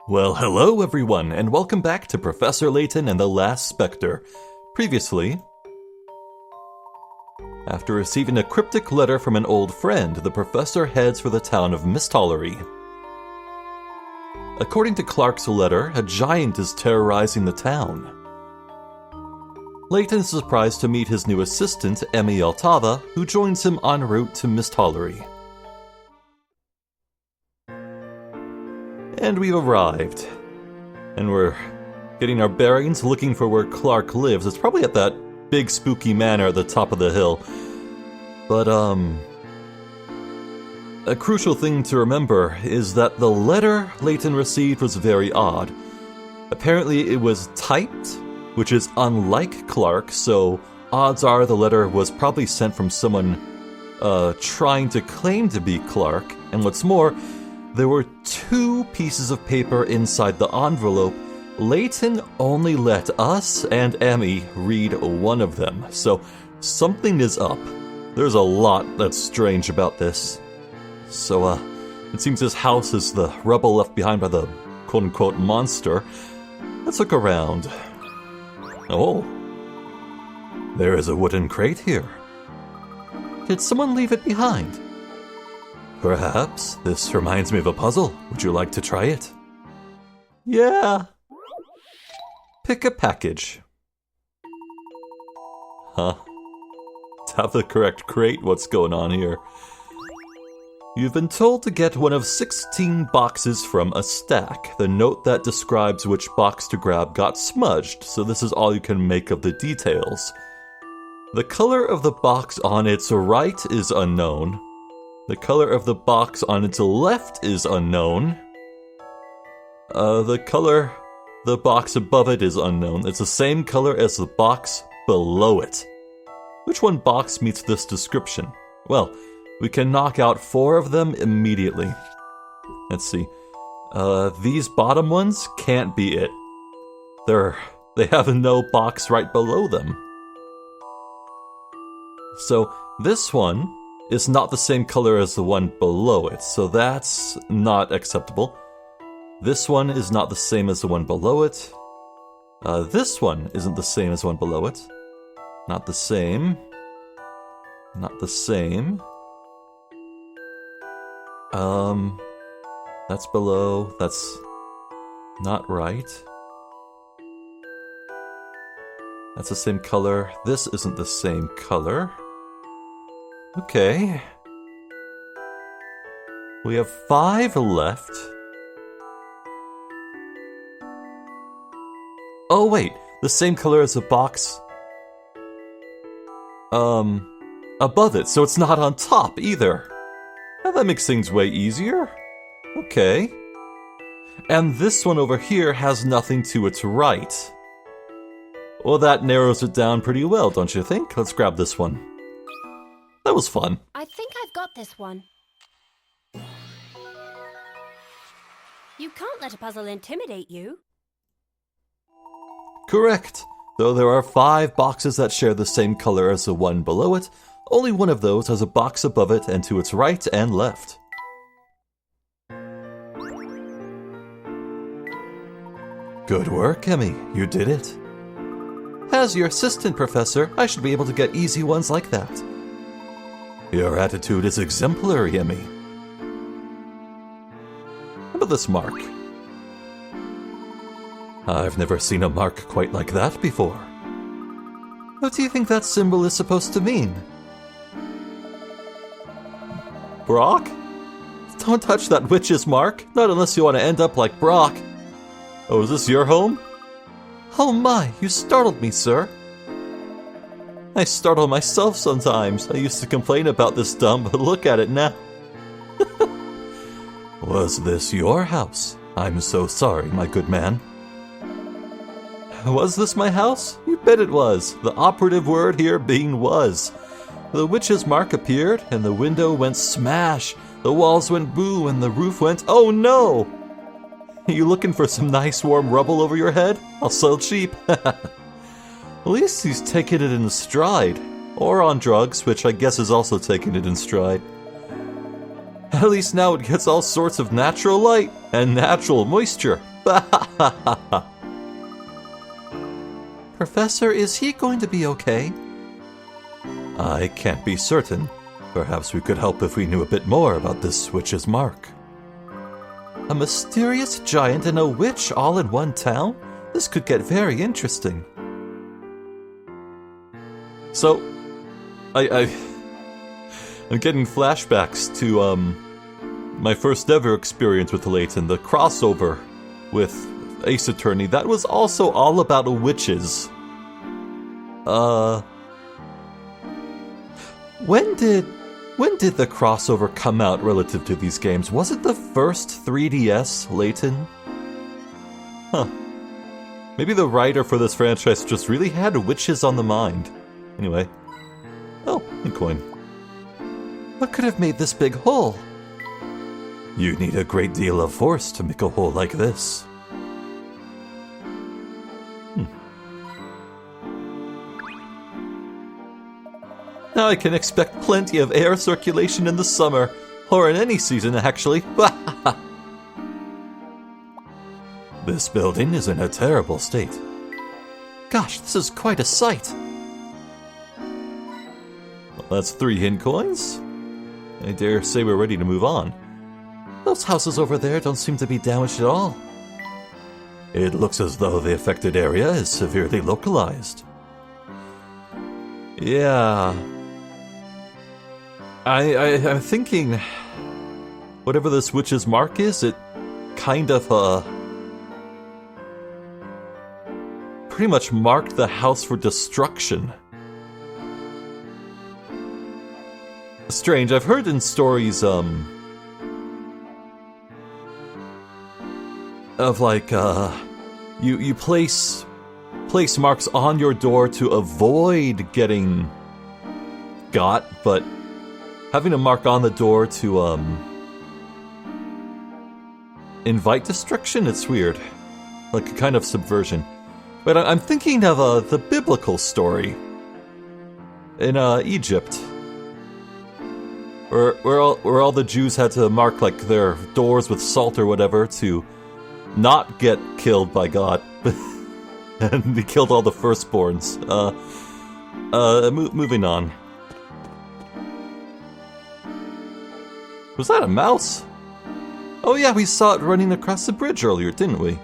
Well, hello everyone, and welcome back to Professor Layton and the Last Specter. Previously, after receiving a cryptic letter from an old friend, the professor heads for the town of Mistollery. According to Clark's letter, a giant is terrorizing the town. Layton is surprised to meet his new assistant, Emmy Altava, who joins him en route to Mistollery. And we've arrived. And we're getting our bearings, looking for where Clark lives. It's probably at that big spooky manor at the top of the hill. But, a crucial thing to remember is that the letter Layton received was very odd. Apparently it was typed, which is unlike Clark, so odds are the letter was probably sent from someone trying to claim to be Clark. And what's more, there were 2 pieces of paper inside the envelope. Layton only let us and Emmy read one of them, so something is up. There's a lot that's strange about this. So, it seems this house is the rubble left behind by the quote-unquote monster. Let's look around. Oh, there is a wooden crate here. Did someone leave it behind? Perhaps this reminds me of a puzzle. Would you like to try it? Yeah. Pick a package. Huh? To have the correct crate, what's going on here? You've been told to get one of 16 boxes from a stack. The note that describes which box to grab got smudged, so this is all you can make of the details. The color of the box on its right is unknown. The color of the box on its left is unknown. The box above it is unknown. It's the same color as the box below it. Which one box meets this description? Well, we can knock out 4 of them immediately. Let's see. These bottom ones can't be it. They have no box right below them. So, this one is not the same color as the one below it, so that's not acceptable. This one is not the same as the one below it. This one isn't the same as the one below it. Not the same. Not the same. That's below. That's not right. That's the same color. This isn't the same color. Okay. We have 5 left. Oh wait, the same color as the box above it, so it's not on top either. Well, that makes things way easier. Okay. And this one over here has nothing to its right. Well, that narrows it down pretty well, don't you think? Let's grab this one. That was fun. I think I've got this one. You can't let a puzzle intimidate you. Correct. Though there are 5 boxes that share the same color as the one below it, only one of those has a box above it and to its right and left. Good work, Emmy. You did it. As your assistant, Professor, I should be able to get easy ones like that. Your attitude is exemplary, Emmy. How about this mark? I've never seen a mark quite like that before. What do you think that symbol is supposed to mean? Brock? Don't touch that witch's mark, not unless you want to end up like Brock. Oh, is this your home? Oh my, you startled me, sir. I startle myself sometimes. I used to complain about this dumb, but look at it now. Was this your house? I'm so sorry, my good man. Was this my house? You bet it was. The operative word here being was. The witch's mark appeared, and the window went smash. The walls went boo, and the roof went oh no! You looking for some nice warm rubble over your head? I'll sell cheap. At least he's taking it in stride. Or on drugs, which I guess is also taking it in stride. At least now it gets all sorts of natural light and natural moisture. Professor, is he going to be okay? I can't be certain. Perhaps we could help if we knew a bit more about this witch's mark. A mysterious giant and a witch all in one town? This could get very interesting. So, I'm getting flashbacks to my first ever experience with Layton, the crossover with Ace Attorney. That was also all about witches. When did the crossover come out relative to these games? Was it the first 3DS, Layton? Huh. Maybe the writer for this franchise just really had witches on the mind. Anyway. Oh, a coin. What could have made this big hole? You need a great deal of force to make a hole like this. Now I can expect plenty of air circulation in the summer, or in any season, actually. This building is in a terrible state. Gosh, this is quite a sight. Well, that's 3 hint coins. I dare say we're ready to move on. Those houses over there don't seem to be damaged at all. It looks as though the affected area is severely localized. Yeah. I'm thinking, whatever this witch's mark is, it kind of, pretty much marked the house for destruction. Strange, I've heard in stories, of like, you place marks on your door to avoid getting got, but having a mark on the door to, invite destruction, it's weird. Like a kind of subversion. But I'm thinking of, the biblical story. In, Egypt. Where all the Jews had to mark, like, their doors with salt or whatever to not get killed by God. And he killed all the firstborns. Moving on. Was that a mouse? Oh yeah, we saw it running across the bridge earlier, didn't we?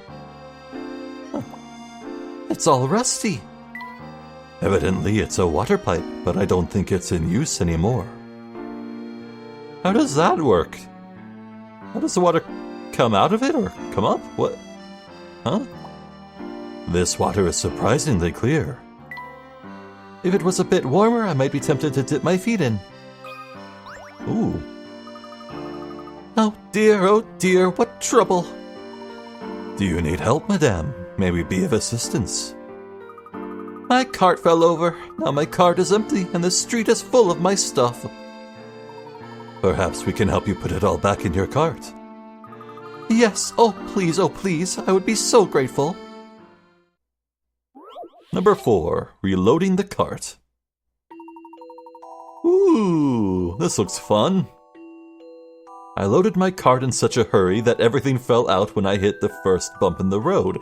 Huh. It's all rusty. Evidently it's a water pipe, but I don't think it's in use anymore. How does that work? How does the water come out of it or come up? What? Huh? This water is surprisingly clear. If it was a bit warmer, I might be tempted to dip my feet in. Ooh. Oh dear, what trouble? Do you need help, madame? May we be of assistance? My cart fell over. Now my cart is empty, and the street is full of my stuff. Perhaps we can help you put it all back in your cart. Yes, oh please, I would be so grateful. Number 4, reloading the cart. Ooh, this looks fun. I loaded my cart in such a hurry that everything fell out when I hit the first bump in the road.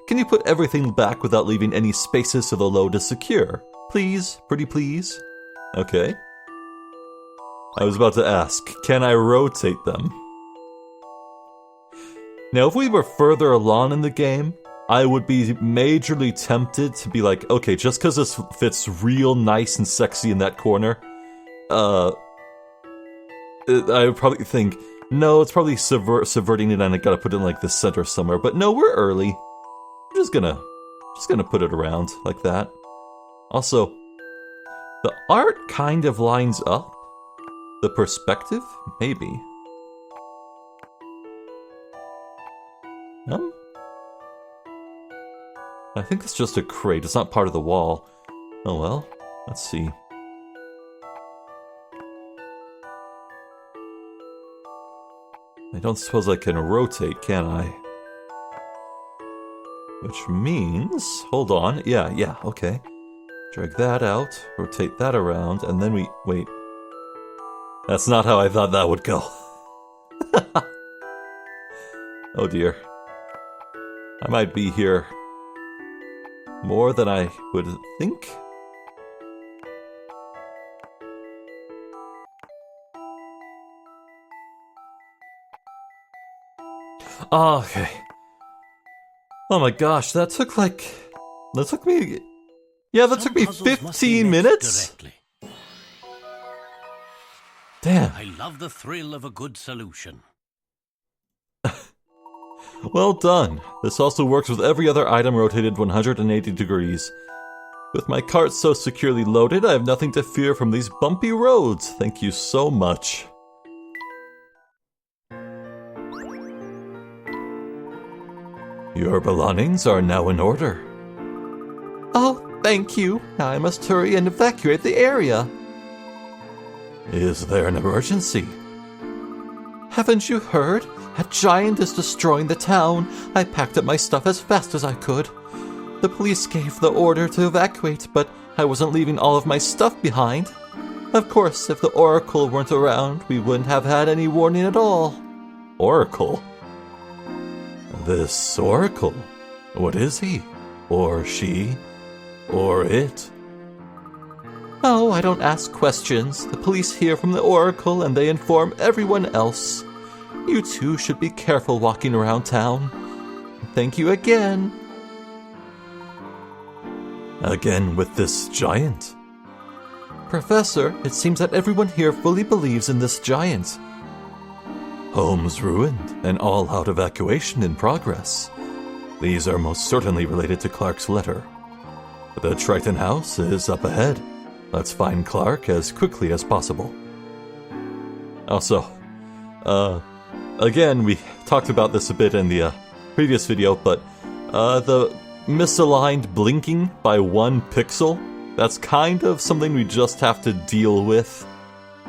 Can you put everything back without leaving any spaces so the load is secure? Please, pretty please. Okay. I was about to ask, can I rotate them? Now, if we were further along in the game, I would be majorly tempted to be like, okay, just because this fits real nice and sexy in that corner, I would probably think, no, it's probably subverting it and I gotta put it in like the center somewhere. But no, we're early. I'm just gonna put it around like that. Also, the art kind of lines up. The perspective? Maybe. I think it's just a crate. It's not part of the wall. Oh well. Let's see. I don't suppose I can rotate, can I? Which means... Hold on. Yeah, okay. Drag that out, rotate that around, and then we... Wait. That's not how I thought that would go. Oh dear. I might be here more than I would think. Okay. Oh my gosh, that took me 15 minutes? Damn. I love the thrill of a good solution. Well done. This also works with every other item rotated 180 degrees. With my cart so securely loaded, I have nothing to fear from these bumpy roads. Thank you so much. Your belongings are now in order. Oh, thank you. Now I must hurry and evacuate the area. Is there an emergency? Haven't you heard? A giant is destroying the town. I packed up my stuff as fast as I could. The police gave the order to evacuate, but I wasn't leaving all of my stuff behind. Of course, if the Oracle weren't around, we wouldn't have had any warning at all. Oracle? This Oracle? What is he? Or she? Or it? Oh, I don't ask questions. The police hear from the Oracle and they inform everyone else. You two should be careful walking around town. Thank you again. Again with this giant. Professor, it seems that everyone here fully believes in this giant. Homes ruined and all-out evacuation in progress. These are most certainly related to Clark's letter. The Triton house is up ahead. Let's find Clark as quickly as possible. Also, again, we talked about this a bit in the previous video, but the misaligned blinking by 1 pixel, that's kind of something we just have to deal with.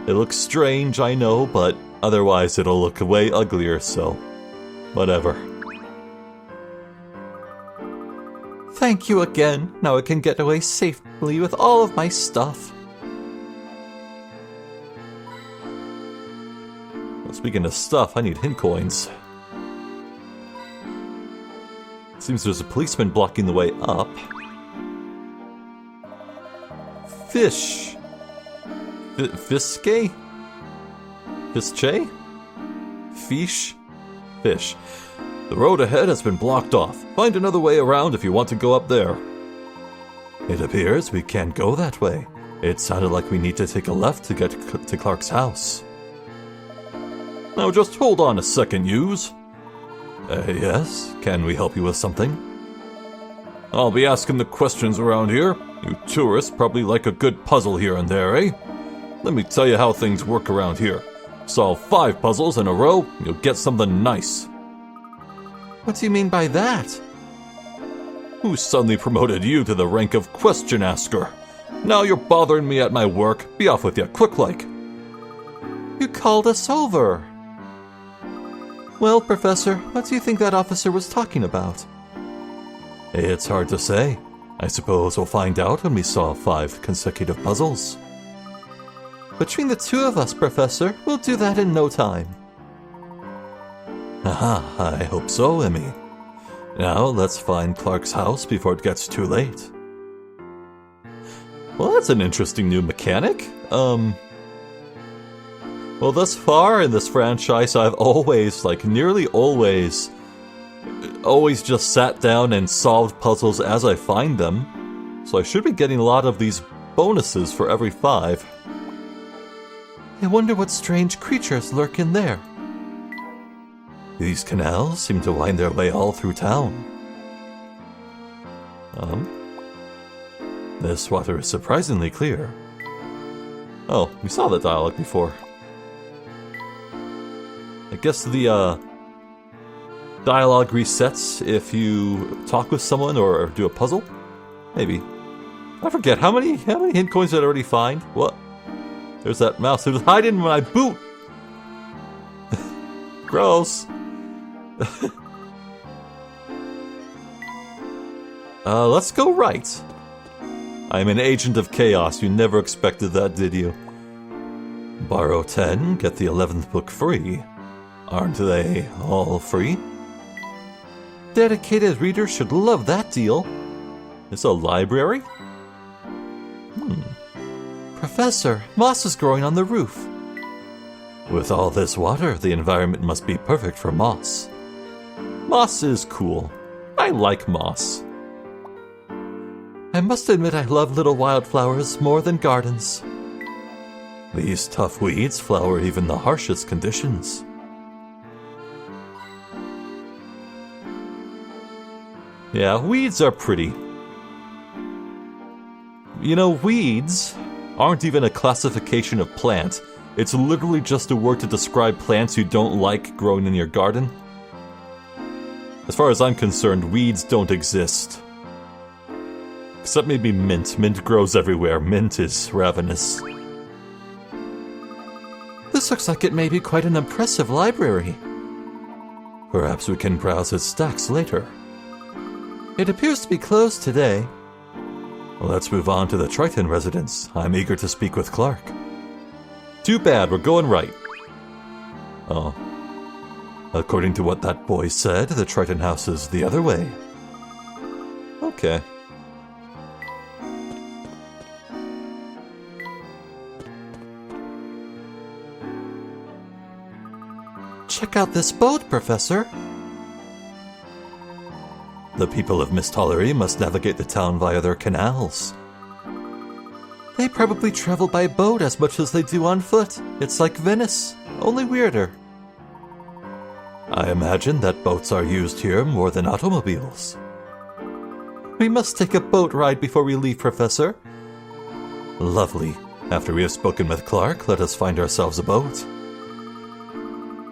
It looks strange, I know, but otherwise it'll look way uglier, so whatever. Thank you again. Now I can get away safely with all of my stuff. Well, speaking of stuff, I need hint coins. Seems there's a policeman blocking the way up. Fish. Fiske? Fische? Fish? Fish. The road ahead has been blocked off. Find another way around if you want to go up there. It appears we can't go that way. It sounded like we need to take a left to get to Clark's house. Now just hold on a second, yous. Yes? Can we help you with something? I'll be asking the questions around here. You tourists probably like a good puzzle here and there, eh? Let me tell you how things work around here. Solve 5 puzzles in a row, and you'll get something nice. What do you mean by that? Who suddenly promoted you to the rank of question asker? Now you're bothering me at my work. Be off with you, quick like. You called us over. Well, Professor, what do you think that officer was talking about? It's hard to say. I suppose we'll find out when we solve 5 consecutive puzzles. Between the 2 of us, Professor, we'll do that in no time. Aha, I hope so, Emmy. Now let's find Clark's house before it gets too late. Well, that's an interesting new mechanic. Well, thus far in this franchise, I've always, nearly always just sat down and solved puzzles as I find them. So I should be getting a lot of these bonuses for every 5. I wonder what strange creatures lurk in there. These canals seem to wind their way all through town. This water is surprisingly clear. Oh, we saw that dialogue before. I guess the dialogue resets if you talk with someone or do a puzzle? Maybe. I forget, how many hint coins did I already find? What? There's that mouse. It was hiding in my boot! Gross. Let's go right. I'm an agent of chaos. You never expected that, did you? Borrow 10, get the 11th book free. Aren't they all free? Dedicated readers should love that deal. It's a library? Professor, moss is growing on the roof. With all this water, the environment must be perfect for moss. Moss is cool. I like moss. I must admit I love little wildflowers more than gardens. These tough weeds flower even the harshest conditions. Yeah, weeds are pretty. You know, weeds aren't even a classification of plant. It's literally just a word to describe plants you don't like growing in your garden. As far as I'm concerned, weeds don't exist. Except maybe mint. Mint grows everywhere. Mint is ravenous. This looks like it may be quite an impressive library. Perhaps we can browse its stacks later. It appears to be closed today. Let's move on to the Triton residence. I'm eager to speak with Clark. Too bad, we're going right. Oh. According to what that boy said, the Triton house is the other way. Okay. Check out this boat, Professor. The people of Mistollery must navigate the town via their canals. They probably travel by boat as much as they do on foot. It's like Venice, only weirder. I imagine that boats are used here more than automobiles. We must take a boat ride before we leave, Professor. Lovely. After we have spoken with Clark, let us find ourselves a boat.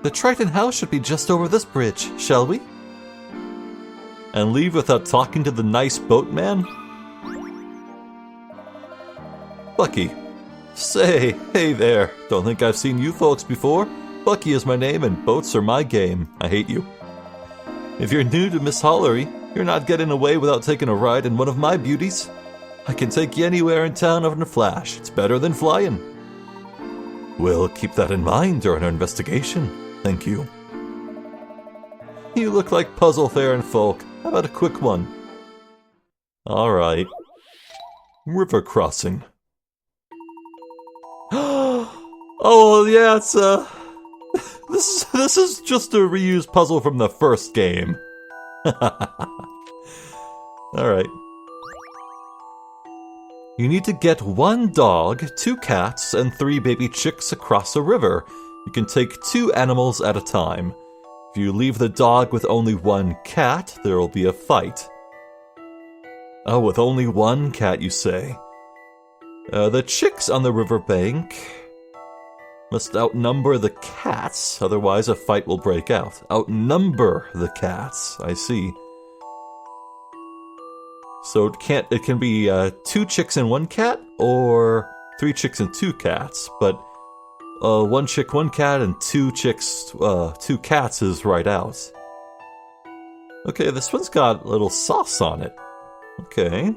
The Triton house should be just over this bridge, shall we? And leave without talking to the nice boatman? Bucky. Say, hey there. Don't think I've seen you folks before. Bucky is my name and boats are my game. I hate you. If you're new to Miss Hollery, you're not getting away without taking a ride in one of my beauties. I can take you anywhere in town in a flash. It's better than flying. We'll keep that in mind during our investigation. Thank you. You look like puzzle fair folk. How about a quick one? Alright. River crossing. Oh, yeah, it's, This is just a reused puzzle from the first game. Alright. You need to get 1 dog, 2 cats, and 3 baby chicks across a river. You can take 2 animals at a time. If you leave the dog with only 1 cat, there will be a fight. Oh, with only 1 cat, you say? The chicks on the riverbank must outnumber the cats, otherwise a fight will break out. Outnumber the cats, I see. So it can be 2 chicks and 1 cat, or 3 chicks and 2 cats, but 1 chick, 1 cat, and 2 chicks, 2 cats is right out. Okay, this one's got a little sauce on it. Okay.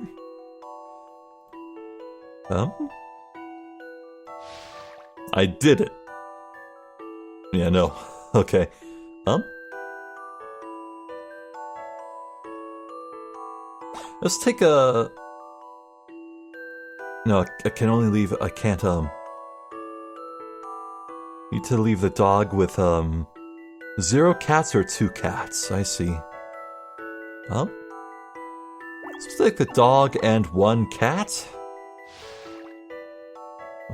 I did it. Yeah, no. Okay. Let's take a... No, I can only leave... I can't, Need to leave the dog with, 0 cats or 2 cats. I see. Let's take the dog and 1 cat.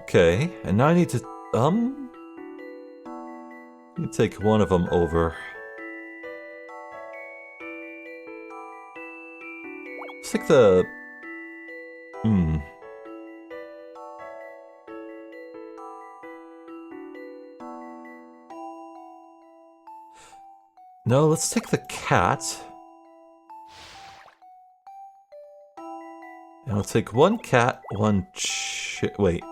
Okay, and now I need to, you take one of them over. Let's take the... No, let's take the cat. And I'll take 1 cat, 1 wait.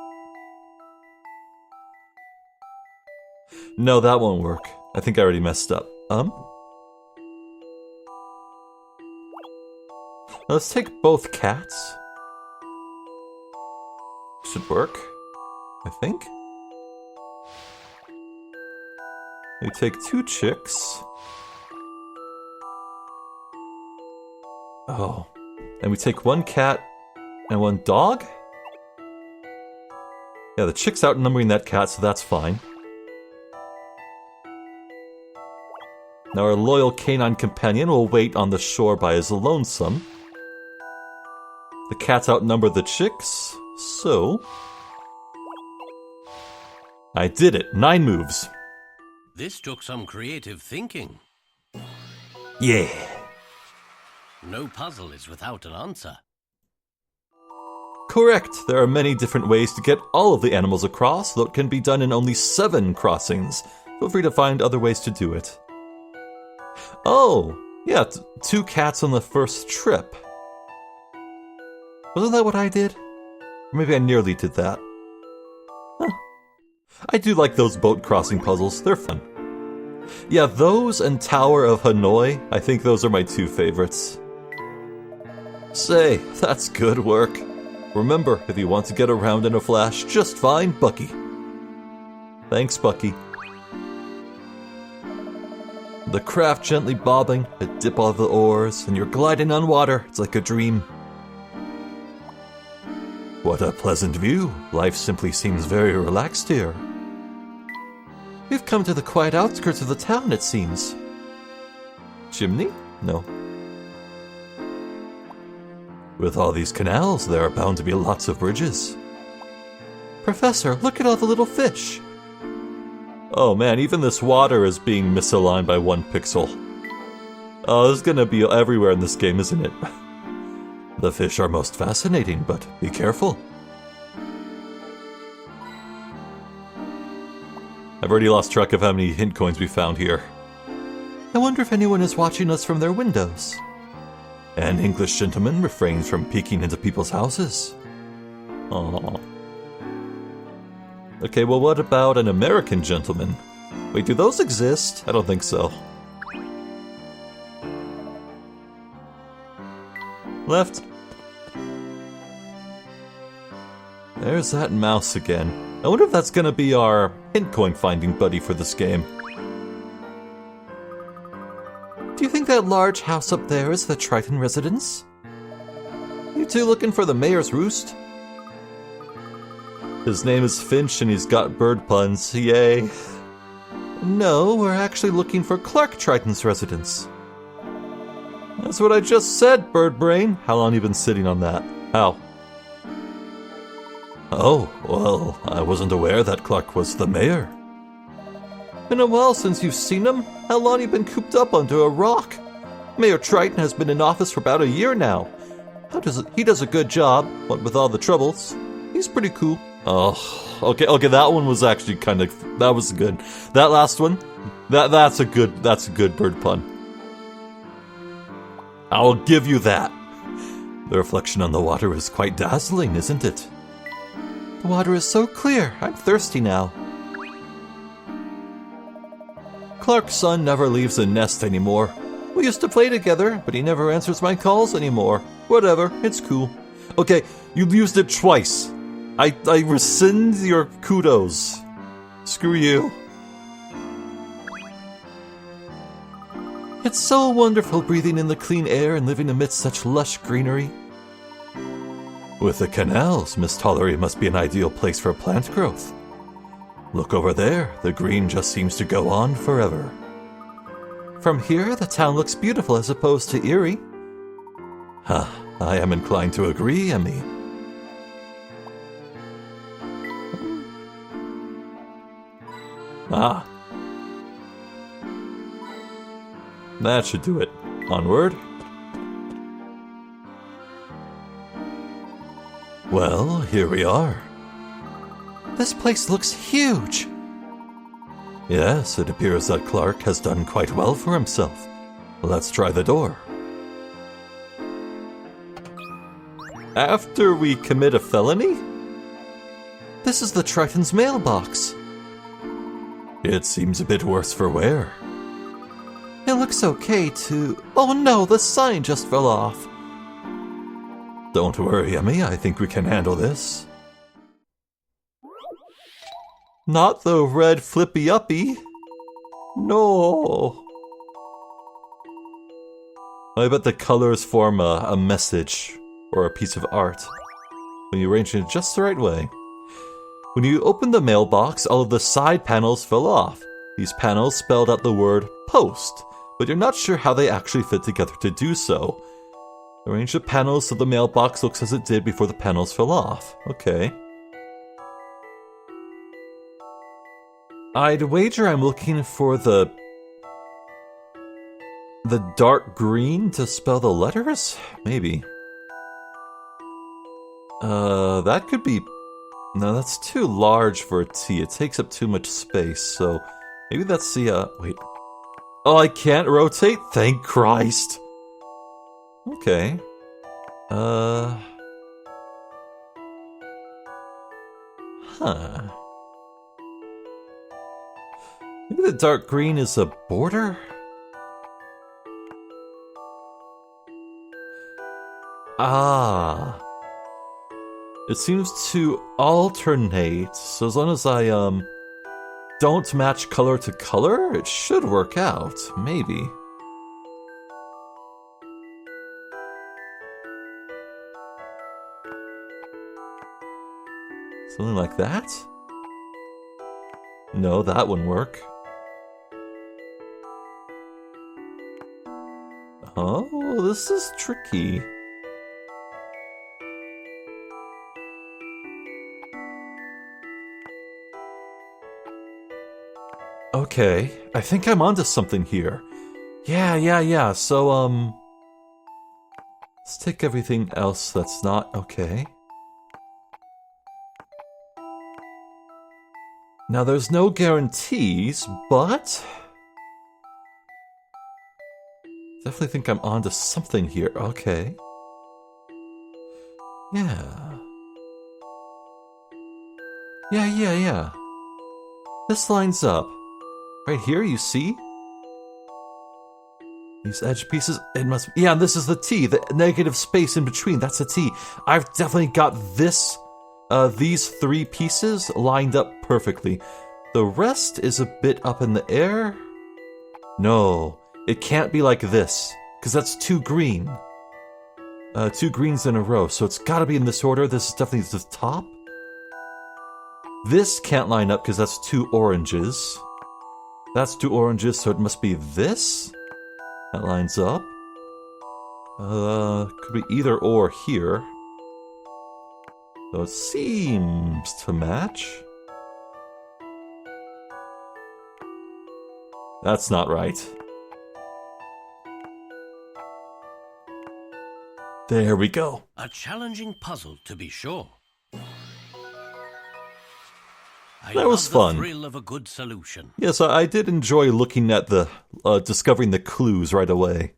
No, that won't work. I think I already messed up. Let's take both cats. Should work, I think. We take 2 chicks. Oh. And we take one cat and one dog? Yeah, the chick's outnumbering that cat, so that's fine. Now our loyal canine companion will wait on the shore by his lonesome. The cats outnumber the chicks, so... I did it. 9 moves. This took some creative thinking. Yeah. No puzzle is without an answer. Correct. There are many different ways to get all of the animals across, though it can be done in only 7 crossings. Feel free to find other ways to do it. Oh, yeah, 2 cats on the first trip. Wasn't that what I did? Or maybe I nearly did that. Huh. I do like those boat crossing puzzles. They're fun. Yeah, those and Tower of Hanoi, I think those are my 2 favorites. Say, that's good work. Remember, if you want to get around in a flash, just find Bucky. Thanks, Bucky. The craft gently bobbing, a dip of the oars, and you're gliding on water. It's like a dream. What a pleasant view. Life simply seems very relaxed here. We've come to the quiet outskirts of the town, it seems. Chimney? No. With all these canals, there are bound to be lots of bridges. Professor, look at all the little fish. Oh man, even this water is being misaligned by 1 pixel. Oh, this is gonna be everywhere in this game, isn't it? The fish are most fascinating, but be careful. I've already lost track of how many hint coins we found here. I wonder if anyone is watching us from their windows. An English gentleman refrains from peeking into people's houses. Aww. Okay, well what about an American gentleman? Wait, do those exist? I don't think so. Left. There's that mouse again. I wonder if that's gonna be our hint coin finding buddy for this game. Do you think that large house up there is the Triton residence? You two looking for the mayor's roost? His name is Finch and he's got bird puns, yay. No, we're actually looking for Clark Triton's residence. That's what I just said, bird brain. How long have you been sitting on that? How? Oh, well, I wasn't aware that Clark was the mayor. Been a while since you've seen him. How long have you been cooped up under a rock? Mayor Triton has been in office for about a year now. He does a good job, what with all the troubles. He's pretty cool. Oh, okay, that one was actually that was good. That last one, that's a good bird pun. I'll give you that. The reflection on the water is quite dazzling, isn't it? The water is so clear, I'm thirsty now. Clark's son never leaves the nest anymore. We used to play together, but he never answers my calls anymore. Whatever, it's cool. Okay, you used it twice. I rescind your kudos. Screw you. It's so wonderful breathing in the clean air and living amidst such lush greenery. With the canals, Miss Tollery must be an ideal place for plant growth. Look over there, the green just seems to go on forever. From here, the town looks beautiful as opposed to eerie. Huh, I am inclined to agree, Emmy. Ah. That should do it. Onward. Well, here we are. This place looks huge. Yes, it appears that Clark has done quite well for himself. Let's try the door. After we commit a felony? This is the Triton's mailbox. It seems a bit worse for wear. It looks okay to... Oh no, the sign just fell off. Don't worry, Emmy, I think we can handle this. Not the red flippy-uppy. No. I bet the colors form a message or a piece of art when you arrange it just the right way. When you opened the mailbox, all of the side panels fell off. These panels spelled out the word post, but you're not sure how they actually fit together to do so. Arrange the panels so the mailbox looks as it did before the panels fell off. Okay. I'd wager I'm looking for the dark green to spell the letters? Maybe. That could be... No, that's too large for a T. It takes up too much space, so... Maybe that's the, wait. Oh, I can't rotate? Thank Christ! Okay. Huh. Maybe the dark green is a border? Ah. It seems to alternate, so as long as I, don't match color to color, it should work out. Maybe. Something like that? No, that wouldn't work. Oh, this is tricky. Okay, I think I'm onto something here. Yeah. So, let's take everything else that's not okay. Now, there's no guarantees, but... Definitely think I'm onto something here. Okay. Yeah. Yeah. This lines up. Right here, you see? These edge pieces, it must... Yeah, this is the T, the negative space in between, that's a T. I've definitely got this, these three pieces lined up perfectly. The rest is a bit up in the air. No, it can't be like this, because that's two green. Two greens in a row, so it's gotta be in this order. This is definitely the top. This can't line up because that's two oranges. That's two oranges, so it must be this? That lines up. Could be either or here. So it seems to match. That's not right. There we go. A challenging puzzle, to be sure. That was fun. The thrill of a good solution. Yes, I did enjoy looking at the, discovering the clues right away.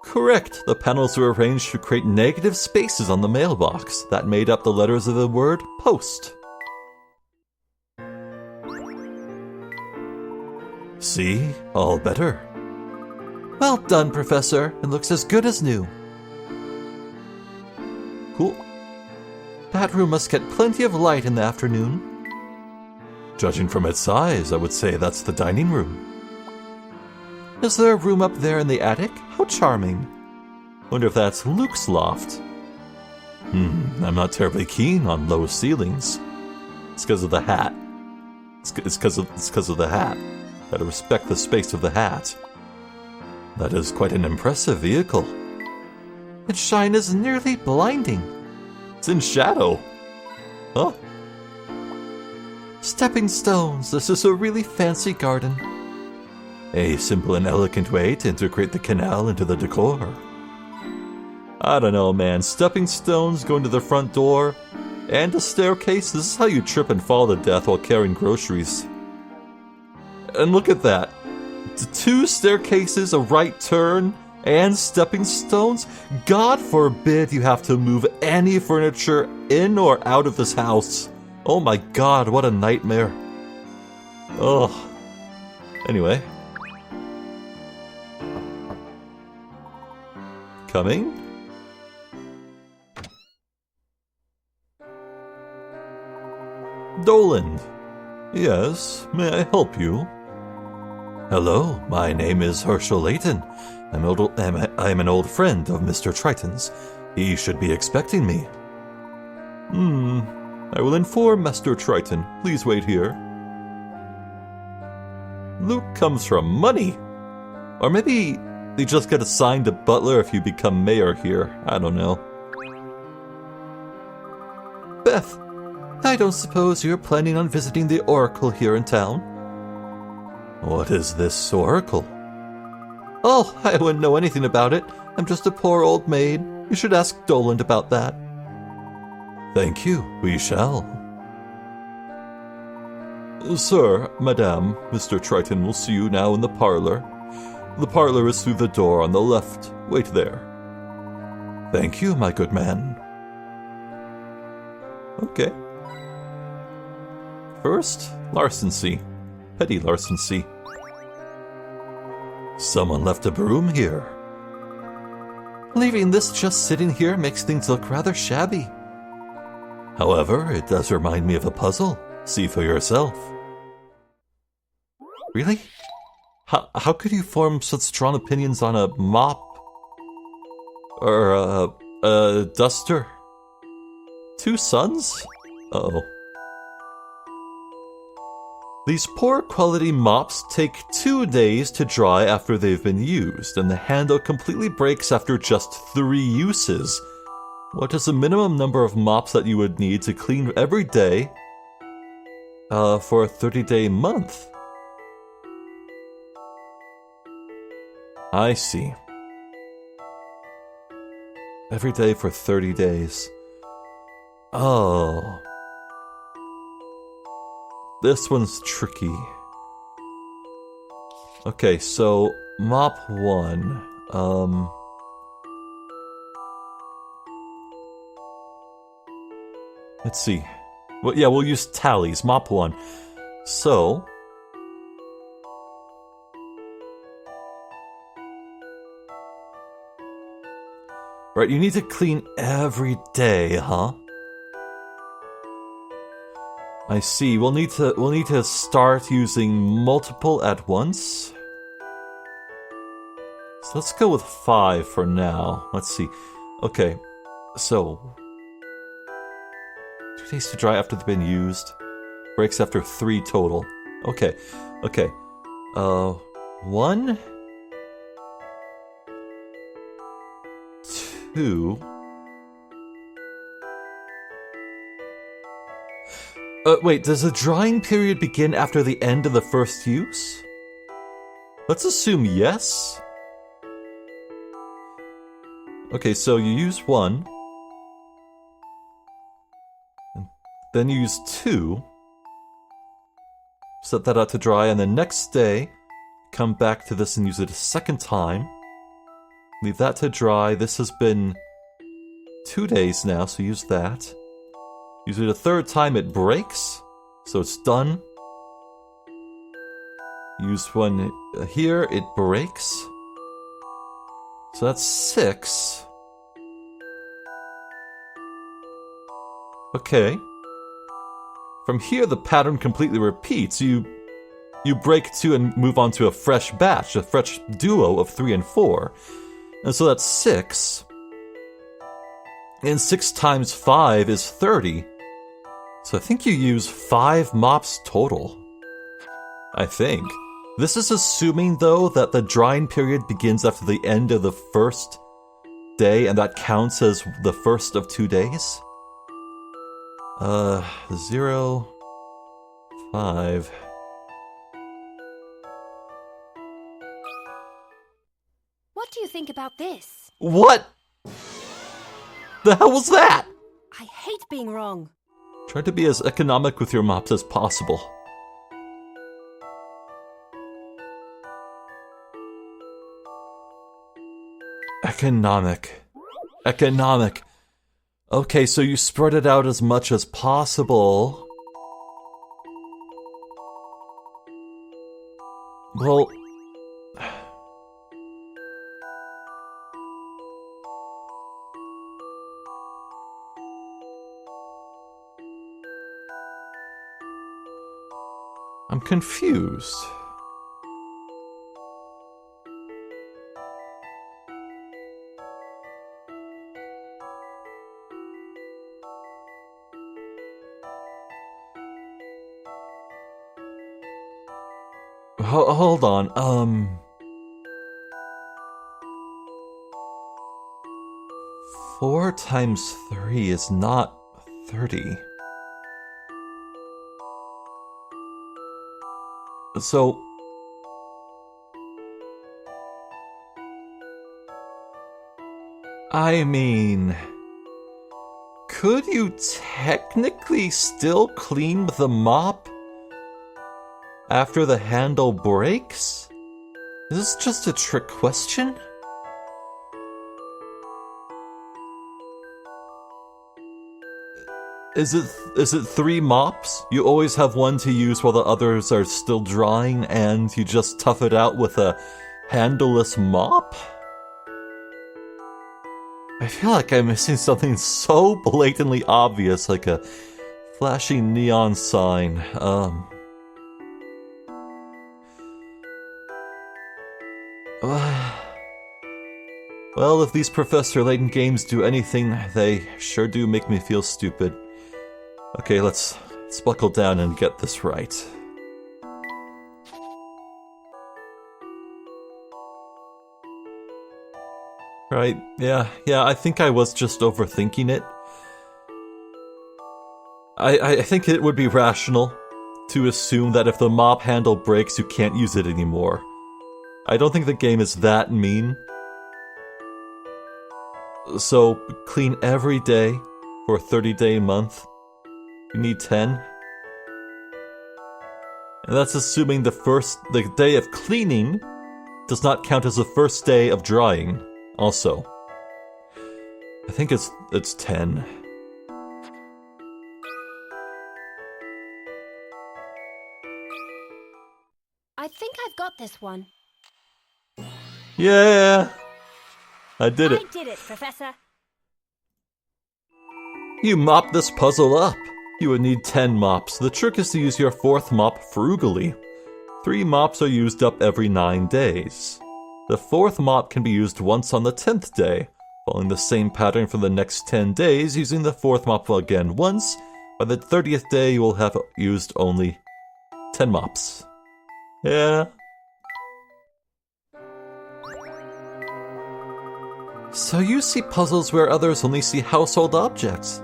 Correct. The panels were arranged to create negative spaces on the mailbox that made up the letters of the word post. See? All better. Well done, Professor. It looks as good as new. Cool. That room must get plenty of light in the afternoon. Judging from its size, I would say that's the dining room. Is there a room up there in the attic? How charming. Wonder if that's Luke's loft. I'm not terribly keen on low ceilings. It's because of the hat. It's because of the hat. Gotta respect the space of the hat. That is quite an impressive vehicle. Its shine is nearly blinding. It's in shadow. Huh? Stepping stones. This is a really fancy garden. A simple and elegant way to integrate the canal into the decor. I don't know, man. Stepping stones going to the front door and a staircase. This is how you trip and fall to death while carrying groceries. And look at that. 2 staircases, a right turn, and stepping stones? God forbid you have to move any furniture in or out of this house. Oh my god, what a nightmare. Ugh. Anyway. Coming? Doland. Yes, may I help you? Hello, my name is Hershel Layton. I'm an old friend of Mr. Triton's. He should be expecting me. I will inform Master Triton. Please wait here. Luke comes from money. Or maybe they just get assigned a butler if you become mayor here. I don't know. Beth, I don't suppose you're planning on visiting the Oracle here in town? What is this Oracle? Oh, I wouldn't know anything about it. I'm just a poor old maid. You should ask Doland about that. Thank you, we shall. Sir, Madame, Mr. Triton will see you now in the parlor. The parlor is through the door on the left. Wait there. Thank you, my good man. Okay. First, larceny. Petty larceny. Someone left a broom here. Leaving this just sitting here makes things look rather shabby. However, it does remind me of a puzzle. See for yourself. Really? How could you form such strong opinions on a mop? Or a duster? 2 sons? Uh-oh. These poor quality mops take 2 days to dry after they've been used, and the handle completely breaks after just 3 uses. What is the minimum number of mops that you would need to clean every day for a 30-day month? I see. Every day for 30 days. Oh. This one's tricky. Okay, so mop 1. Let's see. Well, yeah, we'll use tallies. Mop 1. So right, you need to clean every day, huh? I see. We'll need to start using multiple at once. So let's go with 5 for now. Let's see. Okay, so 2 days to dry after they've been used. Breaks after 3 total. Okay. 1, 2. Wait, does the drying period begin after the end of the first use? Let's assume yes. Okay, so you use 1. And then you use 2. Set that out to dry, and the next day, come back to this and use it a second time. Leave that to dry. This has been 2 days now, so use that. Use it a third time, it breaks, so it's done. Use 1 here, it breaks. So that's 6. Okay. From here, the pattern completely repeats. You break 2 and move on to a fresh batch, a fresh duo of 3 and 4. And so that's 6. And 6 times 5 is 30. So I think you use 5 mops total. I think. This is assuming, though, that the drying period begins after the end of the first day, and that counts as the first of 2 days. 0, 5. What do you think about this? What? The hell was that? I hate being wrong. Try to be as economic with your mops as possible. Economic. Okay, so you spread it out as much as possible. Well, I'm confused. Hold on, 4 times 3 is not 30. So... I mean... Could you technically still clean with the mop after the handle breaks? Is this just a trick question? Is it 3 mops? You always have one to use while the others are still drying, and you just tough it out with a handleless mop? I feel like I'm missing something so blatantly obvious, like a flashing neon sign. Well, if these Professor Layton games do anything, they sure do make me feel stupid. Okay, let's buckle down and get this right. Right, yeah, I think I was just overthinking it. I think it would be rational to assume that if the mop handle breaks, you can't use it anymore. I don't think the game is that mean. So, clean every day for a 30-day month. You need 10. And that's assuming the day of cleaning does not count as the first day of drying, also. I think it's 10. I think I've got this one. Yeah! I did it. I did it, Professor. You mopped this puzzle up. You would need 10 mops. The trick is to use your 4th mop frugally. 3 mops are used up every 9 days. The 4th mop can be used once on the 10th day, following the same pattern for the next 10 days, using the 4th mop again once. By the 30th day, you will have used only 10 mops. Yeah. So you see puzzles where others only see household objects.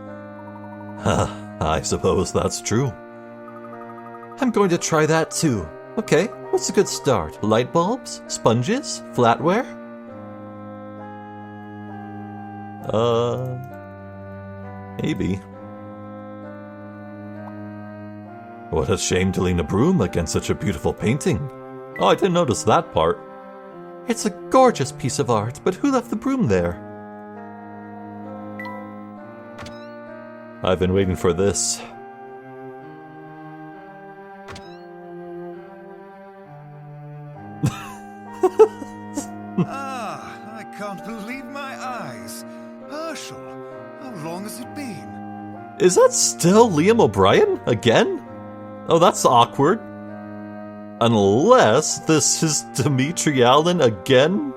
I suppose that's true. I'm going to try that too. Okay, what's a good start? Light bulbs? Sponges? Flatware? Maybe. What a shame to lean a broom against such a beautiful painting. Oh, I didn't notice that part. It's a gorgeous piece of art, but who left the broom there? I've been waiting for this. I can't believe my eyes. Hershel, how long has it been? Is that still Liam O'Brien? Again? Oh, that's awkward. Unless this is Dimitri Allen again?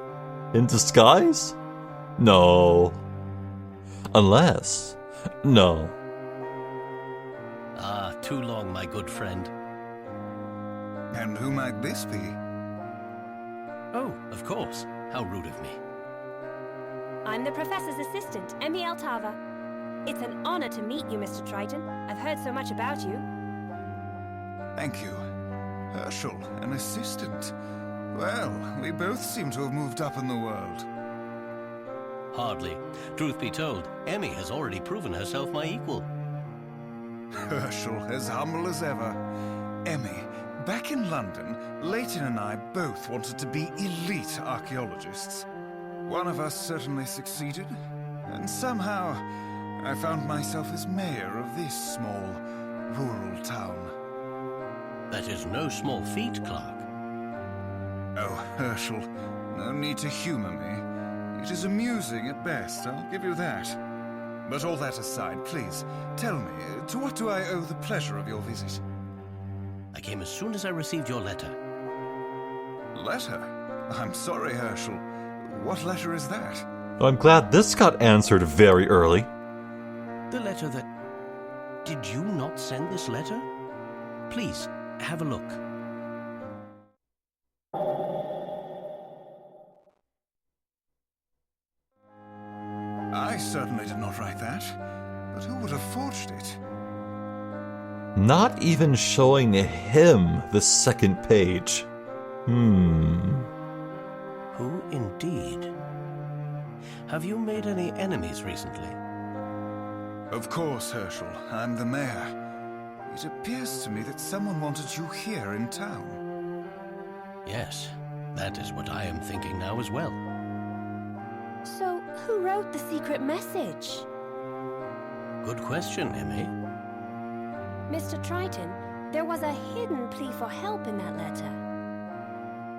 In disguise? No. Unless... No. Too long, my good friend. And who might this be? Oh, of course. How rude of me. I'm the Professor's assistant, Emmy Altava. It's an honor to meet you, Mr. Triton. I've heard so much about you. Thank you. Hershel, an assistant. Well, we both seem to have moved up in the world. Hardly. Truth be told, Emmy has already proven herself my equal. Hershel, as humble as ever. Emmy, back in London, Layton and I both wanted to be elite archaeologists. One of us certainly succeeded, and somehow I found myself as mayor of this small, rural town. That is no small feat, Clark. Oh, Hershel, no need to humor me. It is amusing at best, I'll give you that. But all that aside, please, tell me, to what do I owe the pleasure of your visit? I came as soon as I received your letter. Letter? I'm sorry, Hershel. What letter is that? I'm glad this got answered very early. The letter that... Did you not send this letter? Please, have a look. certainly did not write that. But who would have forged it? Not even showing him the second page. Who indeed? Have you made any enemies recently? Of course, Hershel. I'm the mayor. It appears to me that someone wanted you here in town. Yes, that is what I am thinking now as well. So, who wrote the secret message? Good question, Emmy. Mr. Triton, there was a hidden plea for help in that letter.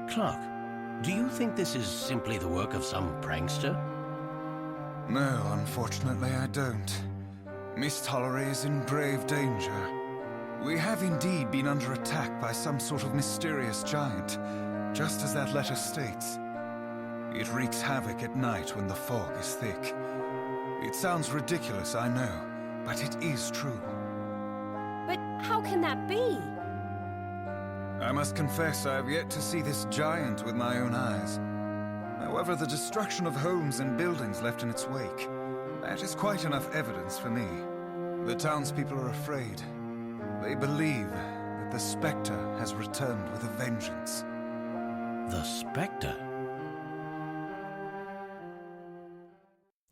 Clark, do you think this is simply the work of some prankster? No, unfortunately I don't. Miss Tollery is in grave danger. We have indeed been under attack by some sort of mysterious giant, just as that letter states. It wreaks havoc at night when the fog is thick. It sounds ridiculous, I know, but it is true. But how can that be? I must confess I have yet to see this giant with my own eyes. However, the destruction of homes and buildings left in its wake, that is quite enough evidence for me. The townspeople are afraid. They believe that the Specter has returned with a vengeance. The Specter?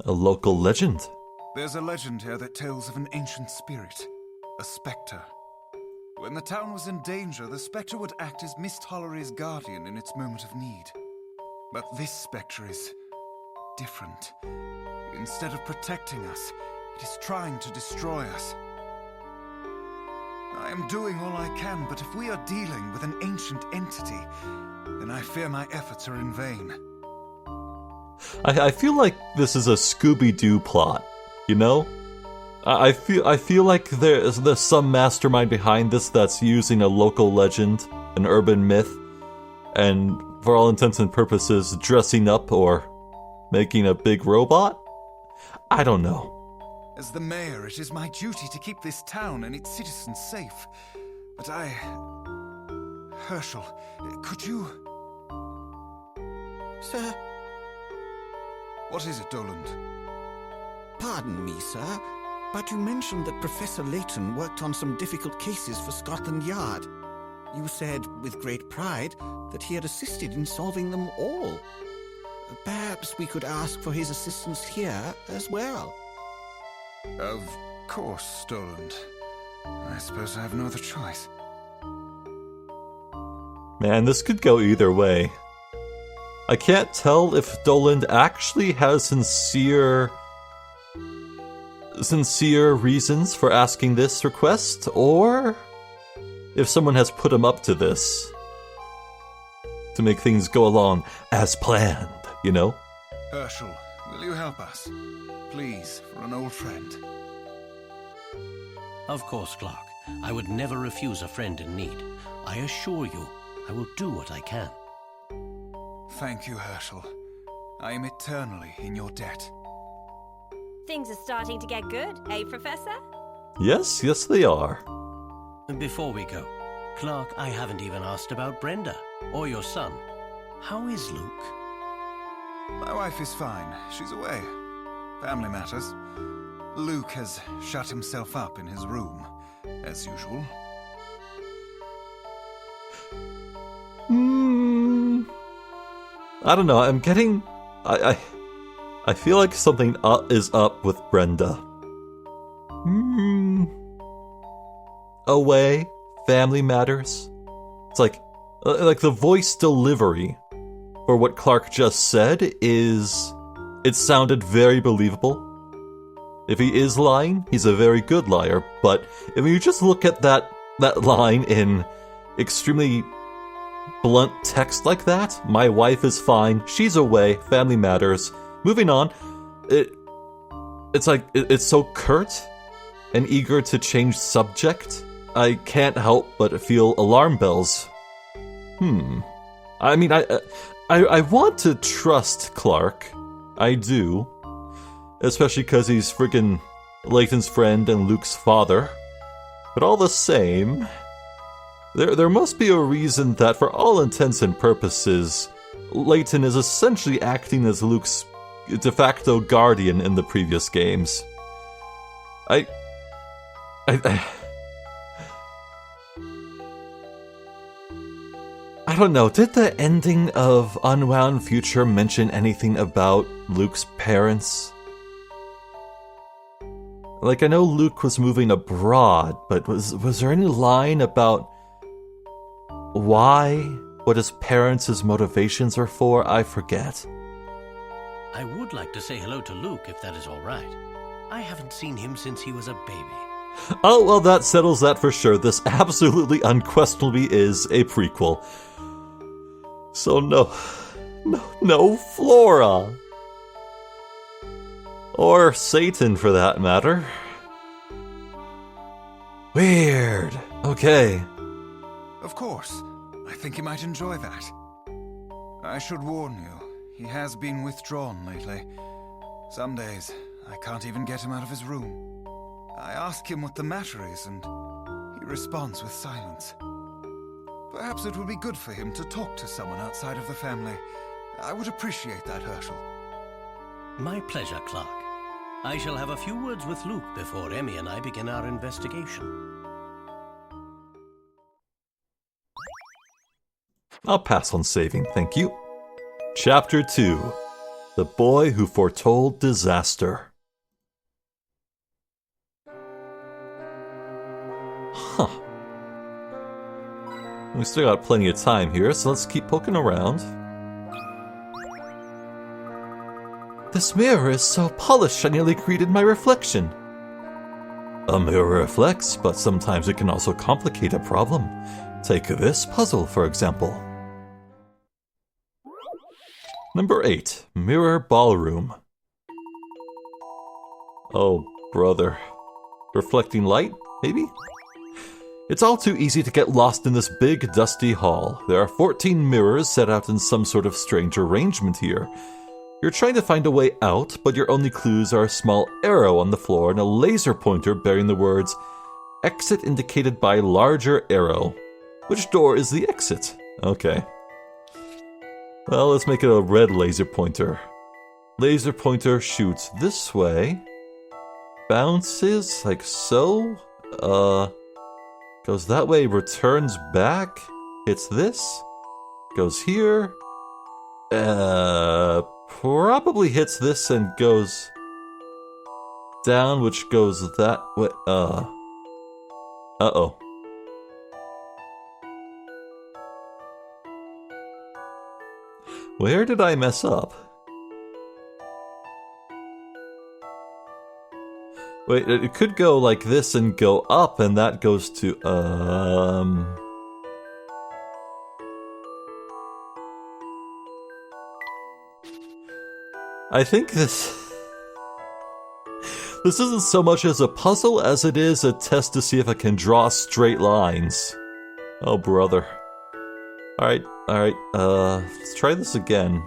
A local legend. There's a legend here that tells of an ancient spirit, a Specter. When the town was in danger, the Specter would act as Miss Tollery's guardian in its moment of need. But this Specter is different. Instead of protecting us, it is trying to destroy us. I am doing all I can, but if we are dealing with an ancient entity, then I fear my efforts are in vain. I feel like this is a Scooby-Doo plot, you know? I feel like there's some mastermind behind this that's using a local legend, an urban myth, and for all intents and purposes dressing up or making a big robot? I don't know. As the mayor, it is my duty to keep this town and its citizens safe. But Hershel, could you... Sir? What is it, Doland? Pardon me, sir, but you mentioned that Professor Layton worked on some difficult cases for Scotland Yard. You said, with great pride, that he had assisted in solving them all. Perhaps we could ask for his assistance here as well. Of course, Doland. I suppose I have no other choice. Man, this could go either way. I can't tell if Doland actually has sincere reasons for asking this request, or if someone has put him up to this to make things go along as planned, you know? Hershel, will you help us? Please, for an old friend. Of course, Clark. I would never refuse a friend in need. I assure you, I will do what I can. Thank you, Hershel. I am eternally in your debt. Things are starting to get good, eh, Professor? Yes, they are. Before we go, Clark, I haven't even asked about Brenda, or your son. How is Luke? My wife is fine. She's away. Family matters. Luke has shut himself up in his room, as usual. I don't know, I'm getting... I feel like something is up with Brenda. Away, family matters. It's like the voice delivery for what Clark just said is... It sounded very believable. If he is lying, he's a very good liar, but if you just look at that line in extremely blunt text like that, my wife is fine, she's away, family matters, moving on, it's like, it's so curt and eager to change subject, I can't help but feel alarm bells. I mean, I want to trust Clark, I do. Especially because he's friggin' Layton's friend and Luke's father. But all the same, there must be a reason that, for all intents and purposes, Layton is essentially acting as Luke's de facto guardian in the previous games. I don't know, did the ending of Unwound Future mention anything about Luke's parents? Like, I know Luke was moving abroad, but was there any line about why? What his parents' motivations are for? I forget. I would like to say hello to Luke, if that is all right. I haven't seen him since he was a baby. Oh, well, that settles that for sure. This absolutely unquestionably is a prequel. So no Flora. Or Satan, for that matter. Weird. Okay. Of course. I think he might enjoy that. I should warn you, he has been withdrawn lately. Some days, I can't even get him out of his room. I ask him what the matter is, and he responds with silence. Perhaps it would be good for him to talk to someone outside of the family. I would appreciate that, Hershel. My pleasure, Clark. I shall have a few words with Luke before Emmy and I begin our investigation. I'll pass on saving, thank you. Chapter 2. The Boy Who Foretold Disaster. Huh. We still got plenty of time here, so let's keep poking around. This mirror is so polished I nearly created my reflection. A mirror reflects, but sometimes it can also complicate a problem. Take this puzzle, for example. Number 8. Mirror Ballroom. Oh, brother. Reflecting light, maybe? It's all too easy to get lost in this big, dusty hall. There are 14 mirrors set out in some sort of strange arrangement here. You're trying to find a way out, but your only clues are a small arrow on the floor and a laser pointer bearing the words, "Exit indicated by larger arrow." Which door is the exit? Okay. Well, let's make it a red laser pointer. Laser pointer shoots this way. Bounces, like so. Goes that way, returns back. Hits this. Goes here. Probably hits this and goes down, which goes that way. Uh-oh. Where did I mess up? Wait, it could go like this and go up, and that goes to, I think this isn't so much as a puzzle as it is a test to see if I can draw straight lines. Oh, brother. Alright, let's try this again.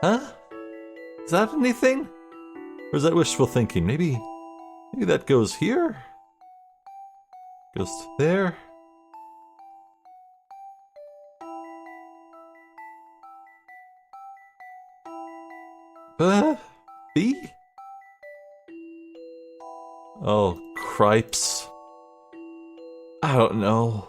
Huh? Is that anything? Or is that wishful thinking? Maybe that goes here? Goes to there? B? Oh, cripes. I don't know.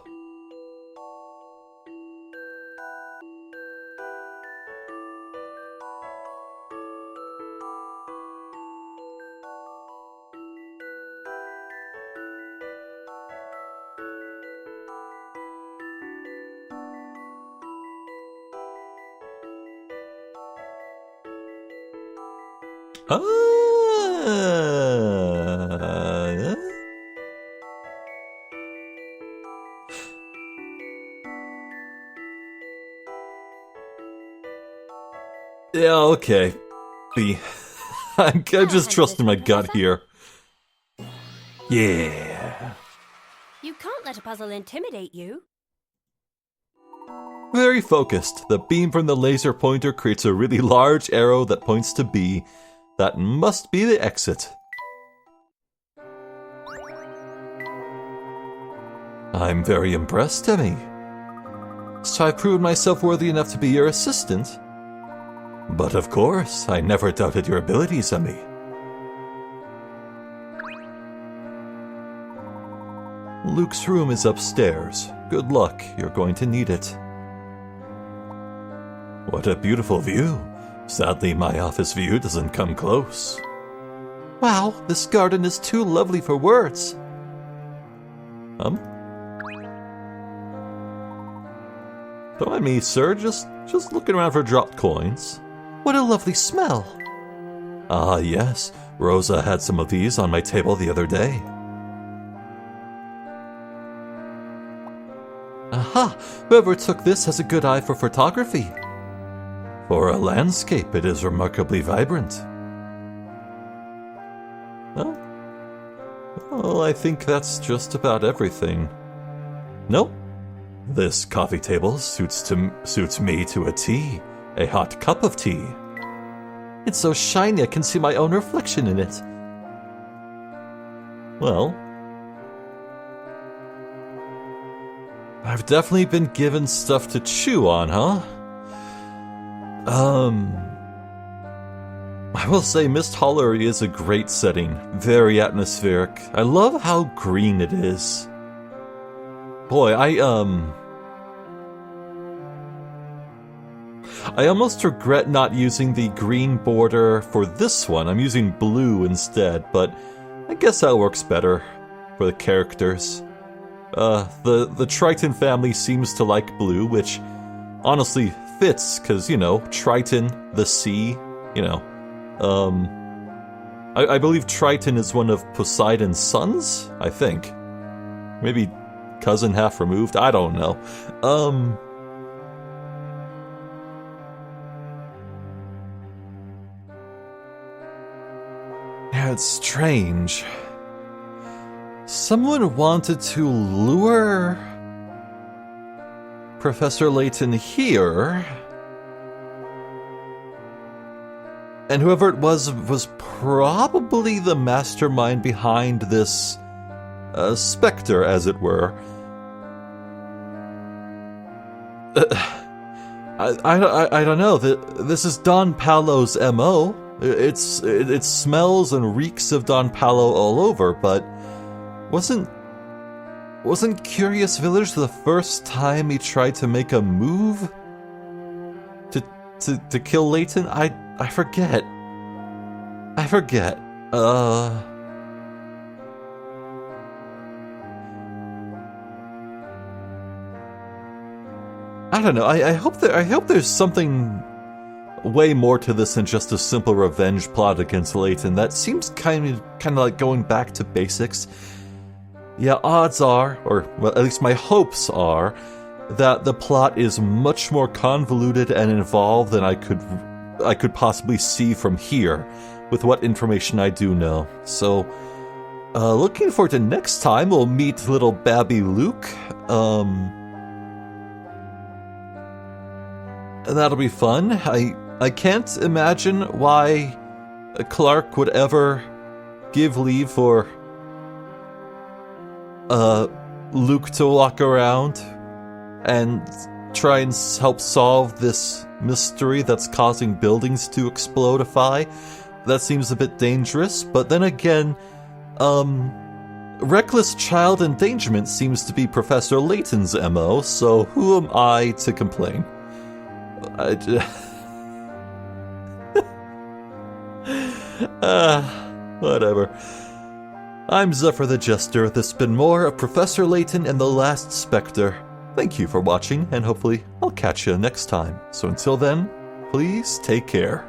Yeah, okay. B. I'm just trusting my gut here. Yeah. You can't let a puzzle intimidate you. Very focused. The beam from the laser pointer creates a really large arrow that points to B. That must be the exit. I'm very impressed, Emmy. So I've proved myself worthy enough to be your assistant. But of course, I never doubted your abilities, Emmy. Luke's room is upstairs. Good luck, you're going to need it. What a beautiful view. Sadly, my office view doesn't come close. Wow, this garden is too lovely for words. Don't mind me, sir. Just looking around for dropped coins. What a lovely smell. Ah, yes. Rosa had some of these on my table the other day. Aha! Whoever took this has a good eye for photography. For a landscape, it is remarkably vibrant. Well, I think that's just about everything. Nope. This coffee table suits me to a T. A hot cup of tea. It's so shiny I can see my own reflection in it. Well, I've definitely been given stuff to chew on, huh? I will say Mist Hollery is a great setting. Very atmospheric. I love how green it is. Boy, I almost regret not using the green border for this one. I'm using blue instead, but I guess that works better for the characters. The Triton family seems to like blue, which honestly fits, because, you know, Triton, the sea, you know. I believe Triton is one of Poseidon's sons, I think. Maybe cousin half removed, I don't know. Yeah, it's strange. Someone wanted to lure Professor Layton here, and whoever it was probably the mastermind behind this Specter, as it were. I don't know. This is Don Paolo's MO. It smells and reeks of Don Paolo all over, but wasn't Curious Village the first time he tried to make a move to kill Layton? I forget. I don't know. I hope there's something way more to this than just a simple revenge plot against Layton. That seems kind of like going back to basics. Yeah, odds are, or well, at least my hopes are, that the plot is much more convoluted and involved than I could possibly see from here, with what information I do know. So, looking forward to next time we'll meet little Babby Luke. That'll be fun. I can't imagine why Clark would ever give leave for Luke to walk around and try and help solve this mystery that's causing buildings to explodify. That seems a bit dangerous, but then again, reckless child endangerment seems to be Professor Layton's MO, so who am I to complain? Whatever. I'm Zephyr the Jester. This has been more of Professor Layton and the Last Specter. Thank you for watching, and hopefully I'll catch you next time. So until then, please take care.